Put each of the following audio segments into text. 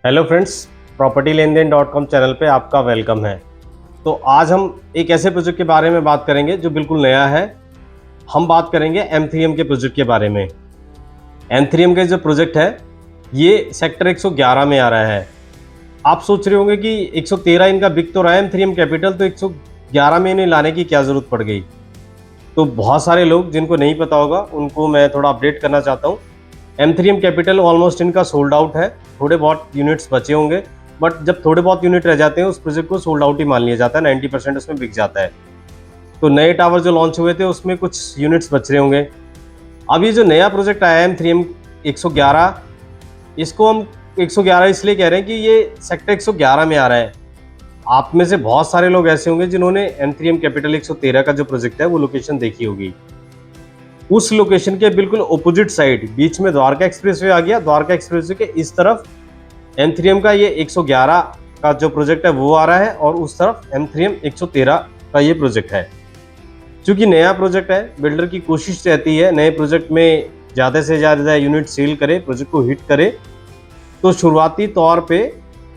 Hello friends, property लेन then .com channel पे आपका welcome है। तो आज हम एक ऐसे प्रोजेक्ट के बारे में बात करेंगे जो बिल्कुल नया है। हम बात करेंगे M3M के प्रोजेक्ट के बारे में। M3M का जो प्रोजेक्ट है ये सेक्टर 111 में आ रहा है। आप सोच रहे होंगे कि 113 इनका बिक तो रहा है M3M कैपिटल, तो 111 में इन्हें लाने की क्या ज़रूरत पड़ गई। तो बहुत सारे लोग जिनको नहीं पता होगा उनको मैं थोड़ा अपडेट करना चाहता हूँ। M3M कैपिटल ऑलमोस्ट इनका सोल्ड आउट है, थोड़े बहुत यूनिट्स बचे होंगे, बट जब थोड़े बहुत यूनिट रह जाते हैं उस प्रोजेक्ट को सोल्ड आउट ही मान लिया जाता है। 90% उसमें बिक जाता है। तो नए टावर जो लॉन्च हुए थे उसमें कुछ यूनिट्स बच रहे होंगे। अब ये जो नया प्रोजेक्ट आया है M3M 111, इसको हम 111 इसलिए कह रहे हैं कि ये सेक्टर 111 में आ रहा है। आप में से बहुत सारे लोग ऐसे होंगे जिन्होंने M3M कैपिटल 113 का जो प्रोजेक्ट है वो लोकेशन देखी होगी। उस लोकेशन के बिल्कुल ऑपोजिट साइड बीच में द्वारका एक्सप्रेसवे आ गया। द्वारका एक्सप्रेसवे के इस तरफ M3M का ये 111 का जो प्रोजेक्ट है वो आ रहा है और उस तरफ M3M 113 का ये प्रोजेक्ट है। क्योंकि नया प्रोजेक्ट है, बिल्डर की कोशिश रहती है नए प्रोजेक्ट में ज़्यादा से ज़्यादा यूनिट सेल करे, प्रोजेक्ट को हिट करे। तो शुरुआती तौर पे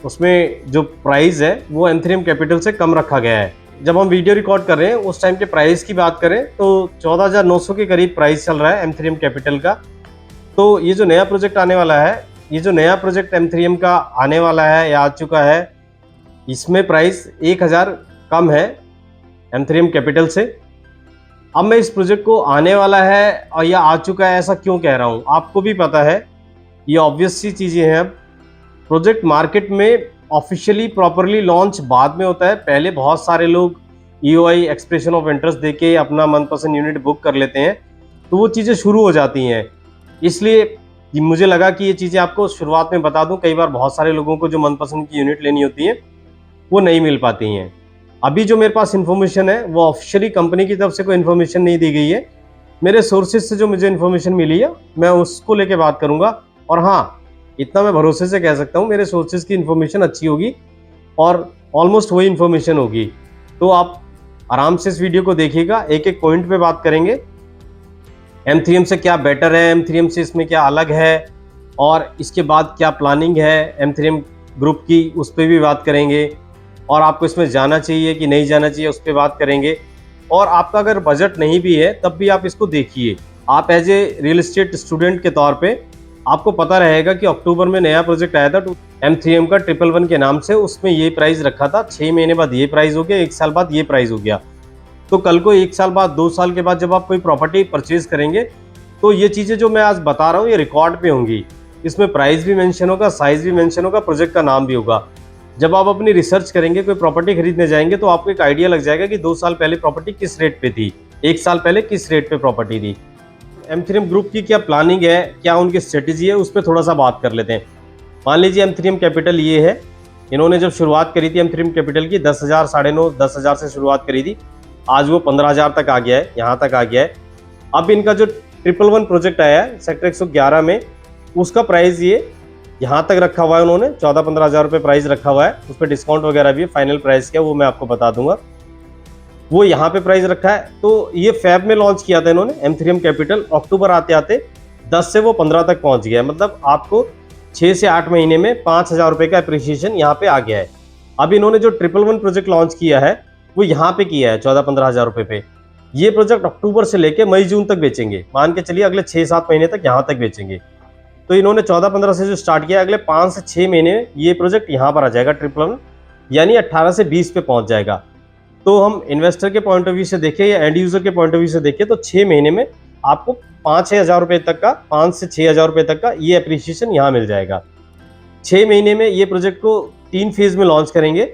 उसमें जो प्राइस है वो M3M कैपिटल से कम रखा गया है। जब हम वीडियो रिकॉर्ड कर रहे हैं उस टाइम के प्राइस की बात करें तो 14,900 के करीब प्राइस चल रहा है M3M कैपिटल का। तो ये जो नया प्रोजेक्ट आने वाला है, ये जो नया प्रोजेक्ट M3M का आने वाला है या आ चुका है, इसमें प्राइस 1,000 कम है M3M कैपिटल से। अब मैं इस प्रोजेक्ट को आने वाला है और या आ चुका है ऐसा क्यों कह रहा हूँ, आपको भी पता है, ये ऑब्वियस सी चीज़ें हैं। अब प्रोजेक्ट मार्केट में ऑफिशियली प्रॉपरली लॉन्च बाद में होता है। पहले बहुत सारे लोग EOI एक्सप्रेशन ऑफ इंटरेस्ट देके अपना मनपसंद यूनिट बुक कर लेते हैं, तो वो चीज़ें शुरू हो जाती हैं। इसलिए मुझे लगा कि ये चीज़ें आपको शुरुआत में बता दूं। कई बार बहुत सारे लोगों को जो मनपसंद की यूनिट लेनी होती है वो नहीं मिल पाती हैं। अभी जो मेरे पास इन्फॉर्मेशन है वो ऑफिशियली कंपनी की तरफ से कोई इन्फॉर्मेशन नहीं दी गई है। मेरे सोर्सेज से जो मुझे इन्फॉर्मेशन मिली है मैं उसको लेके बात करूँगा। और हाँ, इतना मैं भरोसे से कह सकता हूँ मेरे सोर्सेज की इन्फॉर्मेशन अच्छी होगी और ऑलमोस्ट वही इन्फॉर्मेशन होगी। तो आप आराम से इस वीडियो को देखिएगा, एक एक पॉइंट पे बात करेंगे। M3M से क्या बेटर है, M3M से इसमें क्या अलग है और इसके बाद क्या प्लानिंग है M3M ग्रुप की, उस पर भी बात करेंगे। और आपको इसमें जाना चाहिए कि नहीं जाना चाहिए उस पर बात करेंगे। और आपका अगर बजट नहीं भी है तब भी आप इसको देखिए। आप as a real estate student के तौर पर आपको पता रहेगा कि अक्टूबर में नया प्रोजेक्ट आया था M3M का 111 के नाम से। उसमें ये प्राइस रखा था, 6 महीने बाद ये प्राइस हो गया, 1 साल बाद ये प्राइस हो गया। तो कल को 1 साल बाद, 2 साल के बाद जब आप कोई प्रॉपर्टी परचेज करेंगे तो ये चीज़ें जो मैं आज बता रहा हूँ ये रिकॉर्ड पे होंगी। इसमें प्राइस भी मेंशन होगा, साइज़ भी मेंशन होगा, प्रोजेक्ट का नाम भी होगा। जब आप अपनी रिसर्च करेंगे, कोई प्रॉपर्टी खरीदने जाएंगे तो आपको एक आइडिया लग जाएगा कि 2 साल पहले प्रॉपर्टी किस रेट पे थी, 1 साल पहले किस रेट पे प्रॉपर्टी थी। M3M ग्रुप की क्या प्लानिंग है, क्या उनकी स्ट्रेटेजी है, उस पर थोड़ा सा बात कर लेते हैं। मान लीजिए M3M कैपिटल ये है। इन्होंने जब शुरुआत करी थी M3M कैपिटल की 10,000, 9,500, 10,000 से शुरुआत करी थी। आज वो 15,000 तक आ गया है, यहाँ तक आ गया है। अब इनका जो 111 प्रोजेक्ट आया है सेक्टर 111 में, उसका प्राइस ये यहाँ तक रखा हुआ है। उन्होंने 14-15 हज़ार रुपये प्राइस रखा हुआ है, उस पर डिस्काउंट वगैरह भी है। फाइनल प्राइस क्या वो मैं आपको बता दूंगा। वो यहाँ पे प्राइस रखा है। तो ये फेब में लॉन्च किया था इन्होंने M3M कैपिटल। अक्टूबर आते आते 10 से वो 15 तक पहुँच गया। मतलब आपको 6 से 8 महीने में 5,000 रुपये का अप्रिसिएशन यहाँ पे आ गया है। अब इन्होंने जो 111 प्रोजेक्ट लॉन्च किया है वो यहाँ पे किया है 14-15 हज़ार रुपये पे। ये प्रोजेक्ट अक्टूबर से लेकर मई-जून तक बेचेंगे। मान के चलिए अगले 6-7 महीने तक यहाँ तक बेचेंगे। तो इन्होंने 14-15 से जो स्टार्ट किया, अगले 5 से 6 महीने में ये प्रोजेक्ट यहाँ पर आ जाएगा 111, यानी 18 से 20 पे पहुँच जाएगा। तो हम इन्वेस्टर के पॉइंट ऑफ व्यू से देखें या एंड यूजर के पॉइंट ऑफ व्यू से देखें तो 6 महीने में आपको 5-6 हज़ार रुपये तक का, 5 से 6 हज़ार रुपये तक का ये अप्रिसिएशन यहाँ मिल जाएगा। 6 महीने में ये प्रोजेक्ट को 3 फेज़ में लॉन्च करेंगे।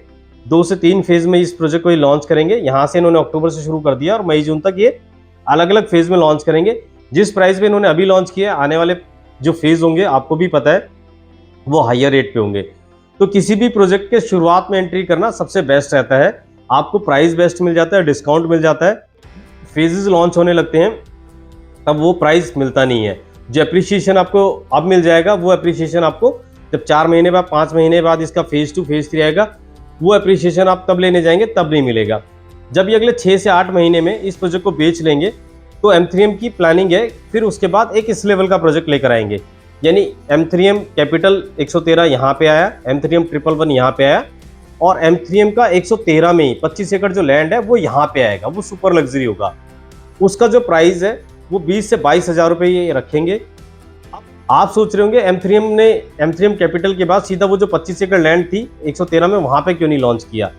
2 से 3 फेज़ में इस प्रोजेक्ट को ये लॉन्च करेंगे। यहाँ से इन्होंने अक्टूबर से शुरू कर दिया और मई जून तक ये अलग अलग फेज़ में लॉन्च करेंगे। जिस प्राइस पे इन्होंने अभी लॉन्च किया, आने वाले जो फेज़ होंगे आपको भी पता है वो हायर रेट पे होंगे। तो किसी भी प्रोजेक्ट के शुरुआत में एंट्री करना सबसे बेस्ट रहता है। आपको प्राइस बेस्ट मिल जाता है, डिस्काउंट मिल जाता है। फेजेस लॉन्च होने लगते हैं तब वो प्राइस मिलता नहीं है। जो अप्रिसिएशन आपको अब मिल जाएगा वो अप्रिसिएशन आपको जब 4 महीने बाद, 5 महीने बाद इसका फेज़ 2 फेज़ 3 आएगा, वो अप्रिसिएशन आप तब लेने जाएंगे तब नहीं मिलेगा। जब ये अगले 6 से 8 महीने में इस प्रोजेक्ट को बेच लेंगे तो M3M की प्लानिंग है फिर उसके बाद एक इस लेवल का प्रोजेक्ट लेकर आएंगे। यानी M3M कैपिटल 113 यहाँ पे आया, M3M 111 यहाँ पे आया, और M3M का 113 में 25 एकड़ जो लैंड है वो यहाँ पे आएगा, वो सुपर लग्जरी होगा। उसका जो प्राइस है वो 20 से 22 हज़ार रुपये ये रखेंगे। आप सोच रहे होंगे M3M कैपिटल के बाद सीधा वो जो 25 एकड़ लैंड थी 113 में वहाँ पे क्यों नहीं लॉन्च किया।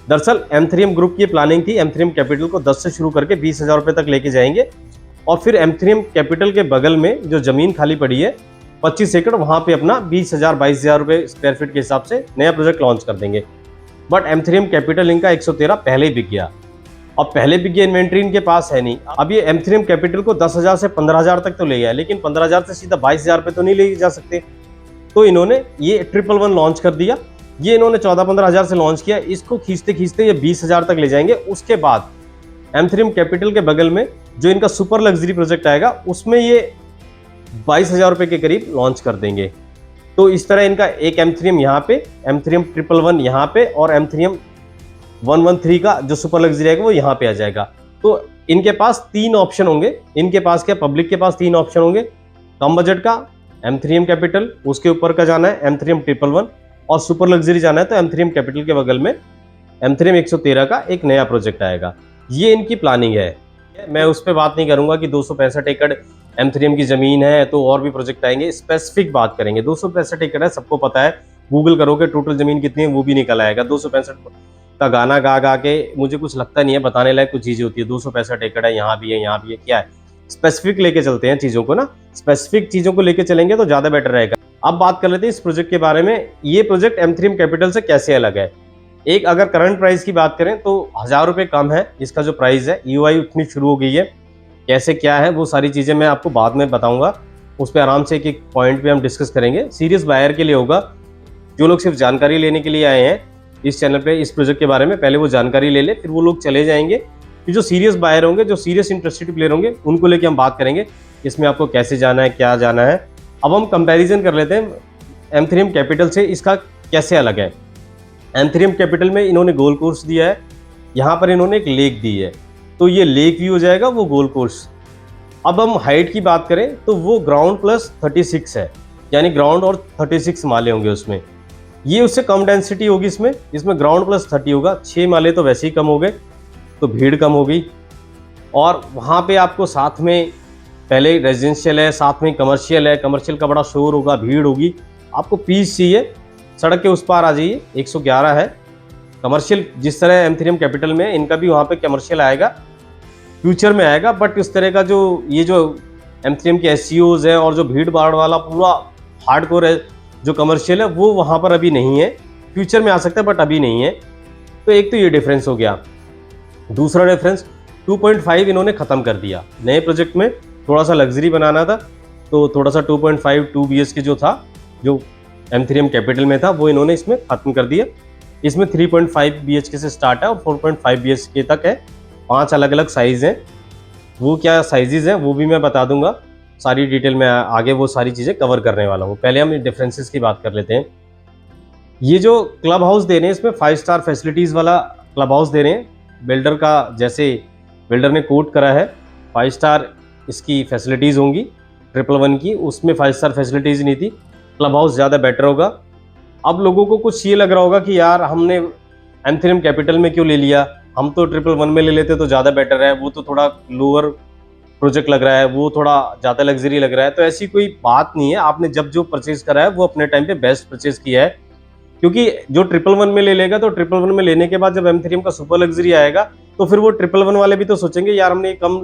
दरअसल M3M ग्रुप की प्लानिंग थी M3M कैपिटल को 10 से शुरू करके 20 हज़ार रुपये तक लेके जाएंगे, और फिर M3M कैपिटल के बगल में जो जमीन खाली पड़ी है 25 एकड़, वहाँ पे अपना 20,000 22,000 रुपये स्क्वायर फीट के हिसाब से नया प्रोजेक्ट लॉन्च कर देंगे। बट M3M कैपिटल इनका 113 पहले ही बिक गया, और पहले बिक गया इन्वेंट्री इनके पास है नहीं। अब ये M3M कैपिटल को 10,000 से 15,000 तक तो ले गया, लेकिन 15,000 से सीधा 22,000 पे तो नहीं ले जा सकते, तो इन्होंने ये 111 लॉन्च कर दिया। ये इन्होंने 14-15 हज़ार से लॉन्च किया, इसको खींचते खींचते ये 20,000 तक ले जाएंगे। उसके बाद M3M कैपिटल के बगल में जो इनका सुपर लग्जरी प्रोजेक्ट आएगा उसमें ये 22,000 रुपये के करीब लॉन्च कर देंगे। तो इस तरह इनका एक M3M यहाँ पे, M3M 111 यहाँ पे, और M3M 113 का जो सुपर लग्जरी आएगा वो यहाँ पे आ जाएगा। तो इनके पास 3 ऑप्शन होंगे। इनके पास क्या, पब्लिक के पास 3 ऑप्शन होंगे। कम बजट का M3M कैपिटल, उसके ऊपर का जाना है M3M 111, और सुपर लग्जरी जाना है तो M3M कैपिटल के बगल में M3M 113 का एक नया प्रोजेक्ट आएगा। ये इनकी प्लानिंग है। मैं उस पर बात नहीं करूंगा कि 265 एकड़ M3M की जमीन है तो और भी प्रोजेक्ट आएंगे, स्पेसिफिक बात करेंगे। 265 एकड़ है, सबको पता है, गूगल करोगे टोटल जमीन कितनी है वो भी निकल आएगा। 265 का गाना गा गा के मुझे कुछ लगता नहीं है, बताने लायक कुछ चीज़ें होती है। 265 एकड़ है, यहाँ भी है, यहाँ भी है, क्या है, स्पेसिफिक लेके चलते हैं चीज़ों को ना, स्पेसिफिक चीज़ों को लेके चलेंगे तो ज़्यादा बेटर रहेगा। अब बात कर लेते हैं इस प्रोजेक्ट के बारे में। ये प्रोजेक्ट M3M कैपिटल से कैसे अलग है। एक अगर करंट प्राइस की बात करें तो 1,000 रुपये कम है इसका जो प्राइस है, EOI उतनी शुरू हो गई है। कैसे क्या है वो सारी चीज़ें मैं आपको बाद में बताऊंगा, उस पर आराम से एक एक पॉइंट पे हम डिस्कस करेंगे। सीरियस बायर के लिए होगा, जो लोग सिर्फ जानकारी लेने के लिए आए हैं इस चैनल पे इस प्रोजेक्ट के बारे में, पहले वो जानकारी ले ले, फिर वो लोग चले जाएंगे। फिर जो सीरियस बायर होंगे, जो सीरियस इंटरेस्टेड प्लेयर होंगे, उनको लेके हम बात करेंगे इसमें आपको कैसे जाना है, क्या जाना है। अब हम कंपैरिजन कर लेते हैं M3M कैपिटल से, इसका कैसे अलग है। M3M कैपिटल में इन्होंने गोल कोर्स दिया है, यहाँ पर इन्होंने एक लेक दी है, तो ये लेक व्यू हो जाएगा, वो गोल कोर्स। अब हम हाइट की बात करें तो वो ग्राउंड प्लस 36 है, यानी ग्राउंड और 36 माले होंगे उसमें। ये उससे कम डेंसिटी होगी इसमें ग्राउंड प्लस 30 होगा। 6 माले तो वैसे ही कम हो गए, तो भीड़ कम हो गई। और वहाँ पे आपको साथ में पहले रेजिडेंशियल है, साथ में कमर्शियल है, कमर्शियल का बड़ा शोर होगा, भीड़ होगी। आपको पीस चाहिए, सड़क के उस पार आ जाइए। 111 है कमर्शियल, जिस तरह M3M कैपिटल में इनका भी वहाँ पे कमर्शियल आएगा, फ्यूचर में आएगा। बट इस तरह का जो ये जो M3M के SEOs है और जो भीड़ भाड़ वाला पूरा हार्डकोर है जो कमर्शियल है, वो वहाँ पर अभी नहीं है, फ्यूचर में आ सकता है बट अभी नहीं है। तो एक तो ये डिफरेंस हो गया। दूसरा डिफरेंस 2.5 इन्होंने ख़त्म कर दिया। नए प्रोजेक्ट में थोड़ा सा लग्जरी बनाना था, तो थोड़ा सा 2.5 2 BHK जो था, जो M3M कैपिटल में था, वो इन्होंने इसमें ख़त्म कर दिया। इसमें 3.5 BHK से स्टार्ट है और 4.5 BHK तक है। 5 अलग अलग साइज़ हैं। वो क्या साइजेज़ हैं वो भी मैं बता दूंगा, सारी डिटेल में आगे वो सारी चीज़ें कवर करने वाला हूँ। पहले हम डिफरेंसेस की बात कर लेते हैं। ये जो क्लब हाउस दे रहे हैं, इसमें 5 स्टार फैसिलिटीज़ वाला क्लब हाउस दे रहे हैं। बिल्डर का, जैसे बिल्डर ने कोट करा है, 5 स्टार इसकी फैसिलिटीज़ होंगी। 111 की उसमें 5 स्टार फैसिलिटीज़ नहीं थी, क्लब हाउस ज़्यादा बेटर होगा। अब लोगों को कुछ ये लग रहा होगा कि यार हमने M3M कैपिटल में क्यों ले लिया, हम तो 111 में ले लेते तो ज़्यादा बेटर है, वो तो थोड़ा लोअर प्रोजेक्ट लग रहा है, वो थोड़ा ज़्यादा लग्जरी लग रहा है। तो ऐसी कोई बात नहीं है। आपने जब जो परचेज करा है वो अपने टाइम पे बेस्ट परचेज किया है, क्योंकि जो 111 में ले लेगा तो 111 में लेने के बाद जब M3M का सुपर लग्जरी आएगा तो फिर वो 111 वाले भी तो सोचेंगे यार हमने कम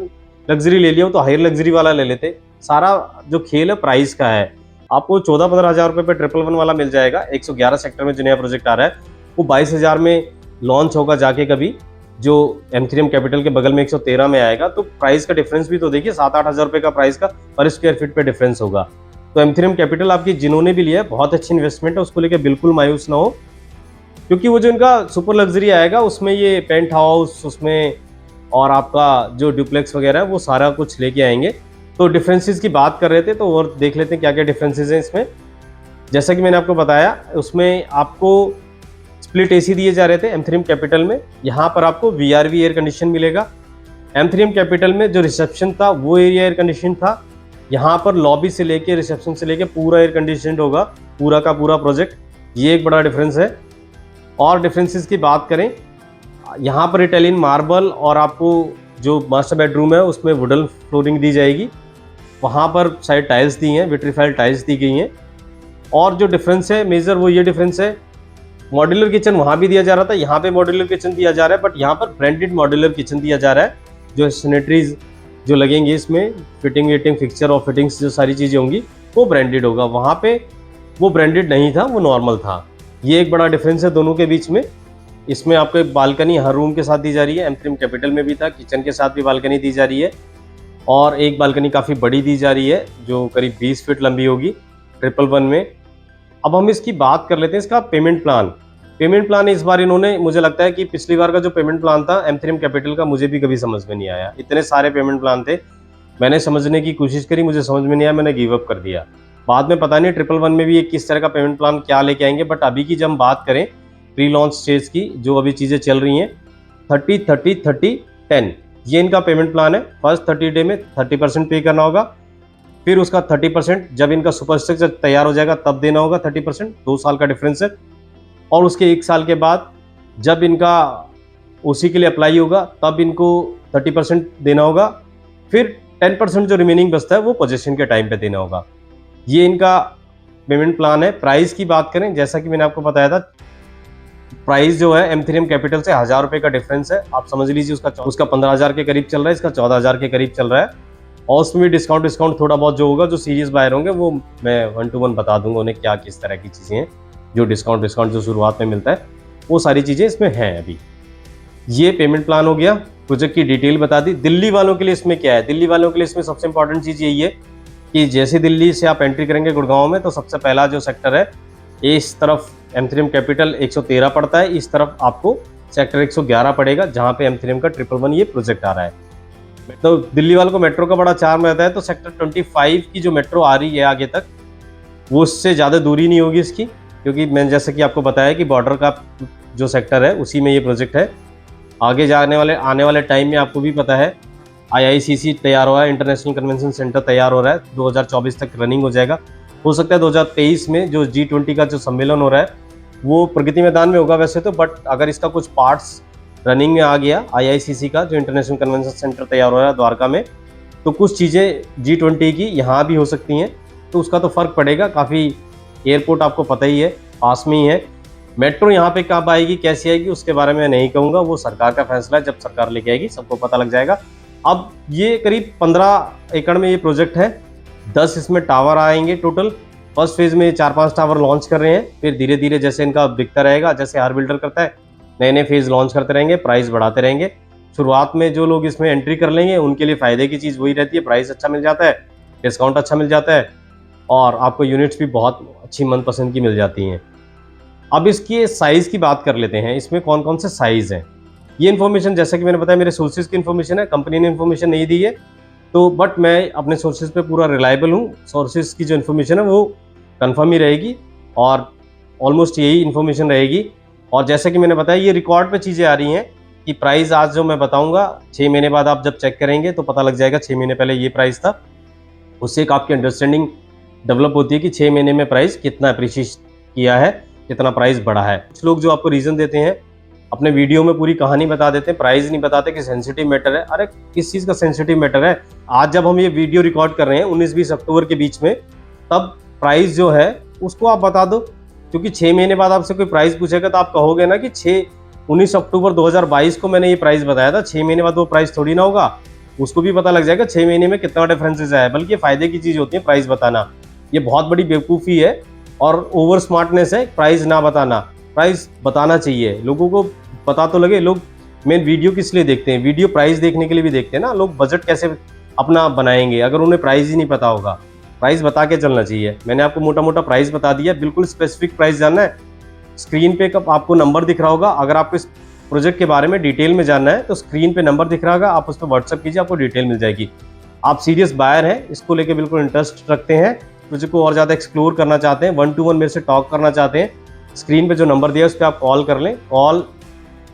लग्जरी ले लिया, तो हायर लग्जरी वाला ले लेते। सारा जो खेल है प्राइस का है। आपको 14-15 हज़ार रुपये पे 111 वाला मिल जाएगा। 111 सेक्टर में जो नया प्रोजेक्ट आ रहा है वो 22,000 में लॉन्च होगा जाके कभी, जो M3M कैपिटल के बगल में 113 में आएगा। तो प्राइस का डिफरेंस भी तो देखिए, 7-8 हज़ार रुपये का प्राइस का पर स्क्वायर फीट पे डिफरेंस होगा। तो M3M कैपिटल आपकी जिन्होंने भी लिया है बहुत अच्छी इन्वेस्टमेंट है, उसको लेकर बिल्कुल मायूस ना हो, क्योंकि वो जो इनका सुपर लग्जरी आएगा उसमें ये पेंट हाउस उसमें और आपका जो डुप्लेक्स वगैरह है वो सारा कुछ लेके आएंगे। तो डिफरेंसेस की बात कर रहे थे तो और देख लेते हैं क्या क्या डिफरेंसेस हैं इसमें। जैसा कि मैंने आपको बताया, उसमें आपको स्प्लिट AC दिए जा रहे थे M3M कैपिटल में। यहाँ पर आपको VRV एयर कंडीशन मिलेगा। M3M कैपिटल में जो रिसेप्शन था वो एरिया एयर कंडीशन था, यहाँ पर लॉबी से लेके रिसेप्शन से लेके पूरा एयर कंडीशनड होगा, पूरा का पूरा प्रोजेक्ट। ये एक बड़ा डिफरेंस है। और डिफरेंसेस की बात करें, यहाँ पर इटालियन मार्बल और आपको जो मास्टर बेडरूम है उसमें वुडन फ्लोरिंग दी जाएगी। वहाँ पर साइड टाइल्स दी हैं, विट्रीफाइड टाइल्स दी गई हैं। और जो डिफरेंस है मेजर वो ये डिफरेंस है, मॉड्यूलर किचन वहाँ भी दिया जा रहा था, यहाँ पे मॉड्यूलर किचन दिया जा रहा है, बट यहाँ पर ब्रांडेड मॉड्यूलर किचन दिया जा रहा है। जो सैनिटरीज जो लगेंगे इसमें, फिटिंग वेटिंग फिक्सचर और फिटिंग्स जो सारी चीज़ें होंगी वो ब्रांडेड होगा। वहाँ पे वो ब्रांडेड नहीं था, वो नॉर्मल था। ये एक बड़ा डिफरेंस है दोनों के बीच में। इसमें आपको एक बालकनी हर रूम के साथ दी जा रही है, M3M कैपिटल में भी था, किचन के साथ भी बालकनी दी जा रही है। और एक बालकनी काफ़ी बड़ी दी जा रही है जो करीब 20 फीट लंबी होगी 111 में। अब हम इसकी बात कर लेते हैं इसका पेमेंट प्लान। पेमेंट प्लान इस बार इन्होंने, मुझे लगता है कि पिछली बार का जो पेमेंट प्लान था M3M कैपिटल का, मुझे भी कभी समझ में नहीं आया। इतने सारे पेमेंट प्लान थे, मैंने समझने की कोशिश करी, मुझे समझ में नहीं आया, मैंने गिव अप कर दिया। बाद में पता नहीं 111 में भी एक किस तरह का पेमेंट प्लान क्या लेके आएंगे। बट अभी की जब हम बात करें प्री लॉन्च स्टेज की, जो अभी चीज़ें चल रही हैं, 30 30 30 10 ये इनका पेमेंट प्लान है। फर्स्ट 30 डे में 30% पे करना होगा, फिर उसका 30% जब इनका सुपर स्ट्रक्चर तैयार हो जाएगा तब देना होगा 30%, 2 साल का डिफरेंस है। और उसके 1 साल के बाद जब इनका उसी के लिए अप्लाई होगा तब इनको 30% देना होगा, फिर 10% जो रिमेनिंग बचता है वो पोजीशन के टाइम पे देना होगा। ये इनका पेमेंट प्लान है। प्राइस की बात करें, जैसा कि मैंने आपको बताया था, प्राइस जो है M3M कैपिटल से 1000 रुपये का डिफरेंस है। आप समझ लीजिए उसका 15,000 के करीब चल रहा है, इसका 14,000 के करीब चल रहा है। और उसमें भी डिस्काउंट थोड़ा बहुत जो होगा, जो सीरीज बायर होंगे वो मैं 1 to 1 बता दूंगा उन्हें क्या किस तरह की चीज़ें हैं। जो डिस्काउंट जो शुरुआत में मिलता है वो सारी चीज़ें इसमें हैं। अभी ये पेमेंट प्लान हो गया, प्रोजेक्ट की डिटेल बता दी। दिल्ली वालों के लिए इसमें क्या है, दिल्ली वालों के लिए इसमें सबसे इंपॉर्टेंट चीज़ यही है कि जैसे दिल्ली से आप एंट्री करेंगे गुड़गांव में, तो सबसे पहला जो सेक्टर है, इस तरफ M3M कैपिटल 113 पड़ता है, इस तरफ आपको सेक्टर 111 पड़ेगा, जहाँ पे M3M का 111 ये प्रोजेक्ट आ रहा है। तो दिल्ली वालों को मेट्रो का बड़ा चार्म रहता है, तो सेक्टर 25 की जो मेट्रो आ रही है आगे तक, वो उससे ज़्यादा दूरी नहीं होगी इसकी, क्योंकि मैंने जैसे कि आपको बताया कि बॉर्डर का जो सेक्टर है उसी में ये प्रोजेक्ट है। आगे आने वाले टाइम में आपको भी पता है IICC तैयार हो रहा है, इंटरनेशनल कन्वेंशन सेंटर तैयार हो रहा है, 2024 तक रनिंग हो जाएगा। हो सकता है 2023 में जो G20 का जो सम्मेलन हो रहा है वो प्रगति मैदान में होगा वैसे तो, बट अगर इसका कुछ पार्ट्स रनिंग में आ गया IICC का जो इंटरनेशनल कन्वेंशन सेंटर तैयार हो रहा है द्वारका में, तो कुछ चीज़ें G20 की यहाँ भी हो सकती हैं, तो उसका तो फ़र्क पड़ेगा काफ़ी। एयरपोर्ट आपको पता ही है, पास में ही है। मेट्रो यहाँ पे कब आएगी, कैसी आएगी, उसके बारे में नहीं कहूँगा, वो सरकार का फैसला है, जब सरकार लेके आएगी सबको पता लग जाएगा। अब ये करीब 15 एकड़ में ये प्रोजेक्ट है, 10 इसमें टावर आएंगे टोटल। फर्स्ट फेज में 4-5 टावर लॉन्च कर रहे हैं, फिर धीरे धीरे जैसे इनका बिकता रहेगा, जैसे हर बिल्डर करता है, नए नए फेज लॉन्च करते रहेंगे, प्राइस बढ़ाते रहेंगे। शुरुआत में जो लोग इसमें एंट्री कर लेंगे उनके लिए फ़ायदे की चीज़ वही रहती है, प्राइस अच्छा मिल जाता है, डिस्काउंट अच्छा मिल जाता है, और आपको यूनिट्स भी बहुत अच्छी मनपसंद की मिल जाती हैं। अब इसकी साइज़ की बात कर लेते हैं, इसमें कौन कौन से साइज़ हैं। ये इन्फॉर्मेशन जैसा कि मैंने बताया मेरे सोर्सेज की इन्फॉर्मेशन है, कंपनी ने इन्फॉर्मेशन नहीं दी है, तो बट मैं अपने सोर्सेज पे पूरा रिलायबल हूँ। सोर्सेज की जो इन्फॉर्मेशन है वो कंफर्म ही रहेगी और ऑलमोस्ट यही इन्फॉर्मेशन रहेगी। और जैसा कि मैंने बताया ये रिकॉर्ड पे चीज़ें आ रही हैं कि प्राइस आज जो मैं बताऊँगा 6 महीने बाद आप जब चेक करेंगे तो पता लग जाएगा 6 महीने पहले ये प्राइस था। उससे एक आपकी अंडरस्टैंडिंग डेवलप होती है कि 6 महीने में प्राइस कितना अप्रिशिएट किया है, कितना प्राइस बढ़ा है। कुछ लोग जो आपको रीज़न देते हैं, अपने वीडियो में पूरी कहानी बता देते हैं, प्राइस नहीं बताते कि सेंसिटिव मैटर है। अरे किस चीज़ का सेंसिटिव मैटर है? आज जब हम ये वीडियो रिकॉर्ड कर रहे हैं 19-20 अक्टूबर के बीच में, तब प्राइस जो है उसको आप बता दो, क्योंकि 6 महीने बाद आपसे कोई प्राइस पूछेगा तो आप कहोगे ना कि 19 अक्टूबर 2022 को मैंने ये प्राइस बताया था, 6 महीने बाद वो प्राइस थोड़ी ना होगा। उसको भी पता लग जाएगा 6 महीने में कितना डिफरेंसेस है। बल्कि ये फायदे की चीज़ होती है प्राइस बताना, ये बहुत बड़ी बेवकूफ़ी है और ओवर स्मार्टनेस है प्राइस ना बताना। प्राइस बताना चाहिए, लोगों को पता तो लगे। लोग मेन वीडियो किस लिए देखते हैं? वीडियो प्राइस देखने के लिए भी देखते हैं ना। लोग बजट कैसे अपना बनाएंगे अगर उन्हें प्राइस ही नहीं पता होगा? प्राइस बता के चलना चाहिए। मैंने आपको मोटा मोटा प्राइस बता दिया, बिल्कुल स्पेसिफिक प्राइस जानना है। स्क्रीन पे कब आपको नंबर दिख रहा होगा, अगर आपको इस प्रोजेक्ट के बारे में डिटेल में जानना है तो स्क्रीन पे नंबर दिख रहा होगा, आप उस पर व्हाट्सअप कीजिए, आपको डिटेल मिल जाएगी। आप सीरियस बायर हैं, इसको लेके बिल्कुल इंटरेस्ट रखते हैं, प्रोजेक्ट को और ज़्यादा एक्सप्लोर करना चाहते हैं, 1 to 1 मेरे से टॉक करना चाहते हैं, स्क्रीन पे जो नंबर दिया है उस पर आप कॉल कर लें।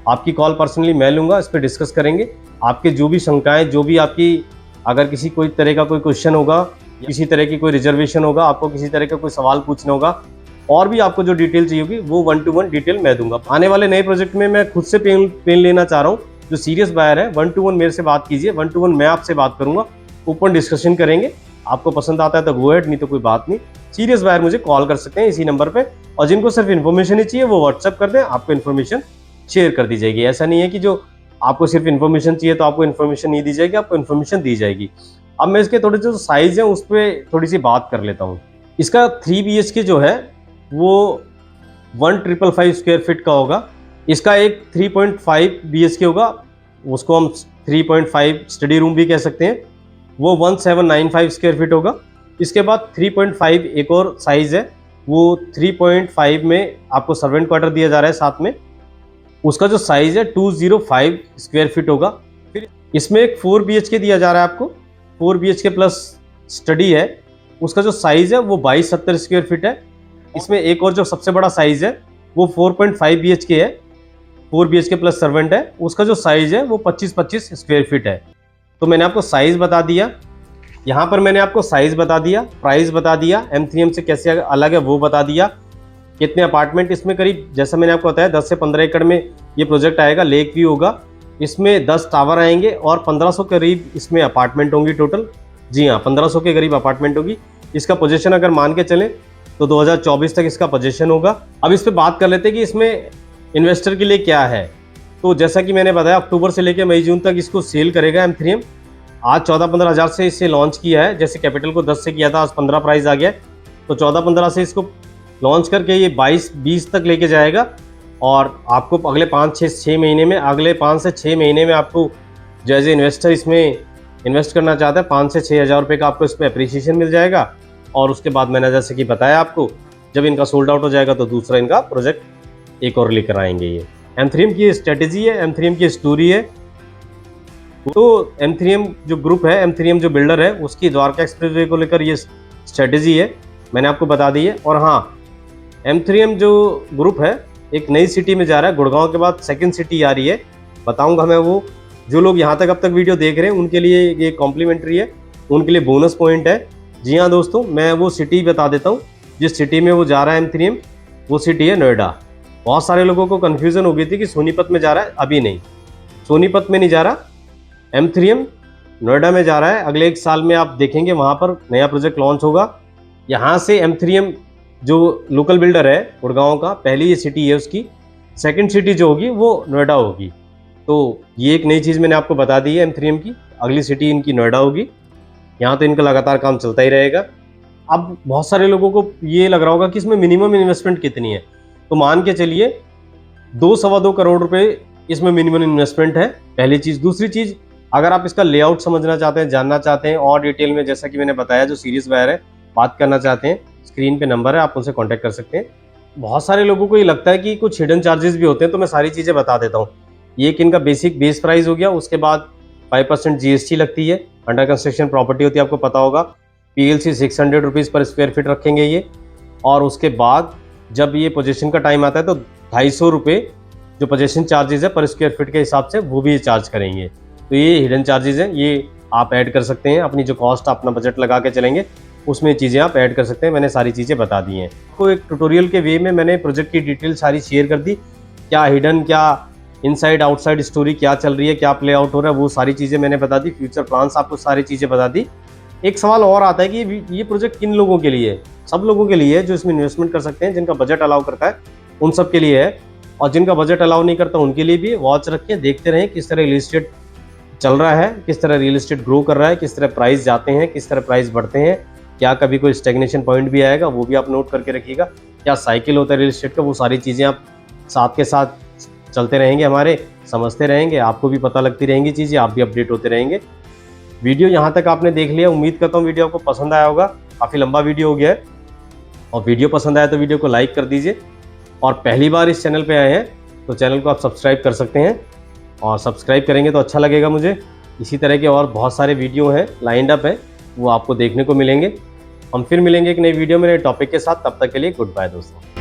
आपकी कॉल पर्सनली मैं लूँगा, इस पर डिस्कस करेंगे। आपके जो भी शंकाएं, जो भी आपकी अगर किसी कोई तरह का कोई क्वेश्चन होगा किसी तरह की कोई रिजर्वेशन होगा, आपको किसी तरह का कोई सवाल पूछना होगा, और भी आपको जो डिटेल चाहिए होगी वो 1 to 1 डिटेल मैं दूंगा। आने वाले नए प्रोजेक्ट में मैं खुद से पेन लेना चाह रहा हूँ। जो सीरियस बायर है 1 to 1 मेरे से बात कीजिए, 1 to 1 मैं आपसे बात करूंगा, ओपन डिस्कशन करेंगे। आपको पसंद आता है तो गो एहेड, नहीं तो कोई बात नहीं। सीरियस बायर मुझे कॉल कर सकते हैं इसी नंबर पे, और जिनको सिर्फ इन्फॉर्मेशन ही चाहिए वो व्हाट्सएप कर दें, आपको इन्फॉर्मेशन शेयर कर दी जाएगी। ऐसा नहीं है कि जो आपको सिर्फ इन्फॉर्मेशन चाहिए तो आपको इन्फॉर्मेशन नहीं दी जाएगी, आपको इन्फॉर्मेशन दी जाएगी। अब मैं इसके थोड़े जो साइज है उस पर थोड़ी सी बात कर लेता हूँ। इसका 3 BHK जो है वो 1555 स्क्वायर फीट का होगा। इसका एक 3.5 BHK होगा, उसको हम 3.5 स्टडी रूम भी कह सकते हैं, वो 1795 स्क्वायर फीट होगा। इसके बाद 3.5 एक और साइज है, वो 3.5 में आपको सर्वेंट क्वार्टर दिया जा रहा है साथ में, उसका जो साइज है 205 स्क्वायर फीट होगा। फिर इसमें एक 4 BHK दिया जा रहा है आपको, 4 BHK प्लस स्टडी है, उसका जो साइज है वो 2270 स्क्वायर फीट है। इसमें एक और जो सबसे बड़ा साइज है वो 4.5 BHK है, 4 BHK प्लस सर्वेंट है, उसका जो साइज है वो 2525 स्क्वायर फीट है। तो मैंने आपको साइज बता दिया, यहाँ पर मैंने आपको साइज बता दिया, प्राइस बता दिया, M3M से कैसे अलग है वो बता दिया, कितने अपार्टमेंट इसमें करीब, जैसा मैंने आपको बताया 10 से 15 एकड़ में ये प्रोजेक्ट आएगा, लेक व्यू होगा, इसमें 10 टावर आएंगे और 1500 के करीब इसमें अपार्टमेंट होंगी टोटल। जी हाँ, 1500 के करीब अपार्टमेंट होगी। इसका पोजीशन अगर मान के चलें तो 2024 तक इसका पोजीशन होगा। अब इस पर बात कर लेते हैं कि इसमें इन्वेस्टर के लिए क्या है। तो जैसा कि मैंने बताया अक्टूबर से लेकर मई जून तक इसको सेल करेगा M3M। आज 14-15 हज़ार से इसे लॉन्च किया है, जैसे कैपिटल को 10 से किया था, आज 15 प्राइस आ गया, तो 14-15 से इसको लॉन्च करके ये 22-20 तक लेके जाएगा। और आपको अगले 5-6 महीने में, अगले 5 से 6 महीने में आपको जैसे इन्वेस्टर इसमें इन्वेस्ट करना चाहता है 5 से 6 हज़ार रुपये का आपको इस पर अप्रिसिएशन मिल जाएगा। और उसके बाद मैंने जैसे कि बताया आपको, जब इनका सोल्ड आउट हो जाएगा तो दूसरा इनका प्रोजेक्ट एक और लेकर आएंगे। ये M3M की स्ट्रेटेजी है, M3M की स्टोरी है। तो M3M जो ग्रुप है, M3M जो बिल्डर है, उसकी द्वारका एक्सप्रेसवे को लेकर ये स्ट्रेटेजी है, मैंने आपको बता दी है। और हाँ, M3M जो ग्रुप है एक नई सिटी में जा रहा है, गुड़गांव के बाद सेकंड सिटी आ रही है, बताऊंगा मैं वो। जो लोग यहाँ तक अब तक वीडियो देख रहे हैं उनके लिए ये कॉम्प्लीमेंट्री है, उनके लिए बोनस पॉइंट है। जी हाँ दोस्तों, मैं वो सिटी बता देता हूँ जिस सिटी में वो जा रहा है M3M, वो सिटी है नोएडा। बहुत सारे लोगों को कन्फ्यूज़न हो गई थी कि सोनीपत में जा रहा है, अभी नहीं, सोनीपत में नहीं जा रहा, M3M नोएडा में जा रहा है। अगले 1 साल में आप देखेंगे वहाँ पर नया प्रोजेक्ट लॉन्च होगा। यहाँ से M3M जो लोकल बिल्डर है गुड़गांव का, पहली ये सिटी है उसकी, सेकंड सिटी जो होगी वो नोएडा होगी। तो ये एक नई चीज़ मैंने आपको बता दी है M3M की, अगली सिटी इनकी नोएडा होगी। यहाँ तो इनका लगातार काम चलता ही रहेगा। अब बहुत सारे लोगों को ये लग रहा होगा कि इसमें मिनिमम इन्वेस्टमेंट कितनी है, तो मान के चलिए 2-2.25 करोड़ रुपए इसमें मिनिमम इन्वेस्टमेंट है, पहली चीज़। दूसरी चीज़, अगर आप इसका लेआउट समझना चाहते हैं, जानना चाहते हैं और डिटेल में, जैसा कि मैंने बताया, जो सीरियस बायर है बात करना चाहते हैं, स्क्रीन पे नंबर है, आप उनसे कांटेक्ट कर सकते हैं। बहुत सारे लोगों को ये लगता है कि कुछ हिडन चार्जेस भी होते हैं, तो मैं सारी चीज़ें बता देता हूँ। ये एक इनका बेस प्राइस हो गया, उसके बाद 5% GST लगती है, अंडर कंस्ट्रक्शन प्रॉपर्टी होती है, आपको पता होगा। PLC 600 रुपीज़ पर स्क्वायर फीट रखेंगे ये। और उसके बाद जब ये पोजीशन का टाइम आता है तो 250 रुपये जो पोजीशन चार्जेस है पर स्क्वायर फीट के हिसाब से, वो भी ये चार्ज करेंगे। तो ये हिडन चार्जेस हैं, ये आप ऐड कर सकते हैं अपनी जो कॉस्ट, अपना बजट लगा के चलेंगे उसमें चीज़ें आप ऐड कर सकते हैं। मैंने सारी चीज़ें बता दी हैं आपको, एक ट्यूटोरियल के वे में मैंने प्रोजेक्ट की डिटेल सारी शेयर कर दी, क्या हिडन, क्या इनसाइड आउटसाइड स्टोरी क्या चल रही है, क्या प्ले आउट हो रहा है, वो सारी चीज़ें मैंने बता दी। फ्यूचर प्लान्स आपको सारी चीज़ें बता दी। एक सवाल और आता है कि ये प्रोजेक्ट किन लोगों के लिए है? सब लोगों के लिए है जो इसमें इन्वेस्टमेंट कर सकते हैं, जिनका बजट अलाउ करता है उन सब के लिए है, और जिनका बजट अलाउ नहीं करता उनके लिए भी। वॉच रखें, देखते रहें किस तरह रियल इस्टेट चल रहा है, किस तरह रियल इस्टेट ग्रो कर रहा है, किस तरह प्राइस जाते हैं, किस तरह प्राइस बढ़ते हैं, क्या कभी कोई स्टेग्नेशन पॉइंट भी आएगा, वो भी आप नोट करके रखिएगा। क्या साइकिल होता है रियल इस्टेट का, वो सारी चीज़ें आप साथ के साथ चलते रहेंगे, हमारे समझते रहेंगे, आपको भी पता लगती रहेंगी चीज़ें, आप भी अपडेट होते रहेंगे। वीडियो यहाँ तक आपने देख लिया, उम्मीद करता हूँ वीडियो आपको पसंद आया होगा। काफ़ी लंबा वीडियो हो गया है, और वीडियो पसंद आया तो वीडियो को लाइक कर दीजिए। और पहली बार इस चैनल पे आए हैं तो चैनल को आप सब्सक्राइब कर सकते हैं, और सब्सक्राइब करेंगे तो अच्छा लगेगा मुझे। इसी तरह के और बहुत सारे वीडियो हैं लाइंड अप है, वो आपको देखने को मिलेंगे। हम फिर मिलेंगे एक नई वीडियो में नए टॉपिक के साथ, तब तक के लिए गुड बाय दोस्तों।